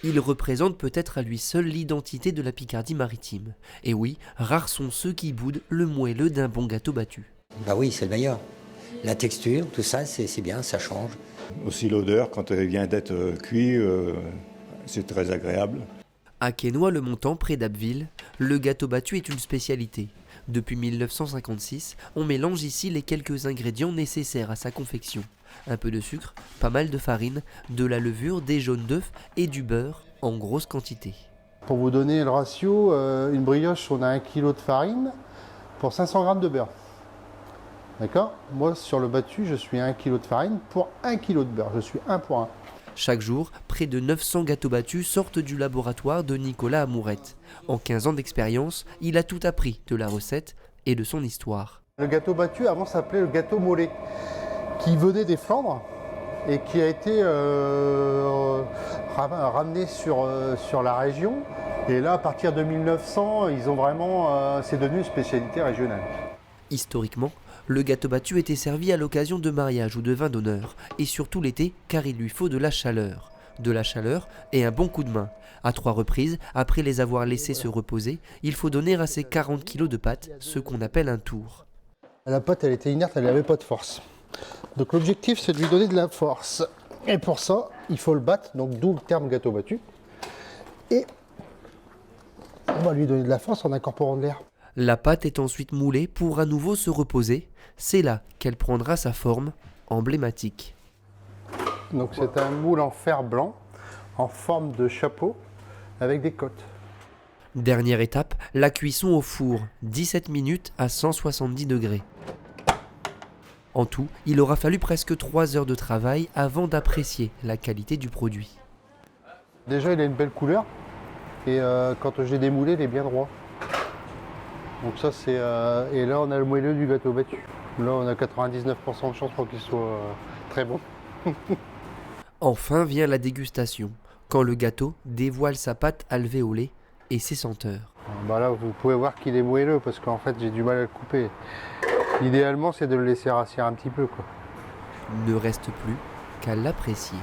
Il représente peut-être à lui seul l'identité de la Picardie maritime. Et oui, rares sont ceux qui boudent le moelleux d'un bon gâteau battu. Bah oui, c'est le meilleur. La texture, tout ça, c'est bien, ça change. Aussi l'odeur, quand il vient d'être cuit, c'est très agréable. À Quesnoy-le-Montant, près d'Abbeville, le gâteau battu est une spécialité. Depuis 1956, on mélange ici les quelques ingrédients nécessaires à sa confection. Un peu de sucre, pas mal de farine, de la levure, des jaunes d'œufs et du beurre en grosse quantité. Pour vous donner le ratio, une brioche, on a 1 kg de farine pour 500 g de beurre. D'accord? Moi, sur le battu, je suis à 1 kg de farine pour 1 kg de beurre. Je suis 1 pour 1. Chaque jour, près de 900 gâteaux battus sortent du laboratoire de Nicolas Amourette. En 15 ans d'expérience, il a tout appris de la recette et de son histoire. Le gâteau battu, avant, s'appelait le gâteau mollet, qui venait des Flandres et qui a été ramené sur la région. Et là, à partir de 1900, ils ont vraiment, c'est devenu une spécialité régionale. Historiquement, le gâteau battu était servi à l'occasion de mariage ou de vin d'honneur, et surtout l'été car il lui faut de la chaleur. De la chaleur et un bon coup de main. À 3 reprises, après les avoir laissés se reposer, il faut donner à ces 40 kg de pâte ce qu'on appelle un tour. La pâte, elle était inerte, elle n'avait pas de force. Donc l'objectif, c'est de lui donner de la force. Et pour ça, il faut le battre, donc d'où le terme gâteau battu. Et on va lui donner de la force en incorporant de l'air. La pâte est ensuite moulée pour à nouveau se reposer. C'est là qu'elle prendra sa forme emblématique. Donc c'est un moule en fer blanc, en forme de chapeau, avec des côtes. Dernière étape, la cuisson au four, 17 minutes à 170 degrés. En tout, il aura fallu presque 3 heures de travail avant d'apprécier la qualité du produit. Déjà, il a une belle couleur, et quand je l'ai démoulé, il est bien droit. Donc ça, c'est... et là, on a le moelleux du gâteau battu. Là, on a 99% de chance pour qu'il soit très bon. Enfin vient la dégustation, quand le gâteau dévoile sa pâte alvéolée et ses senteurs. Bah là, vous pouvez voir qu'il est moelleux, parce qu'en fait, j'ai du mal à le couper. Idéalement, c'est de le laisser rassir un petit peu, quoi. Ne reste plus qu'à l'apprécier.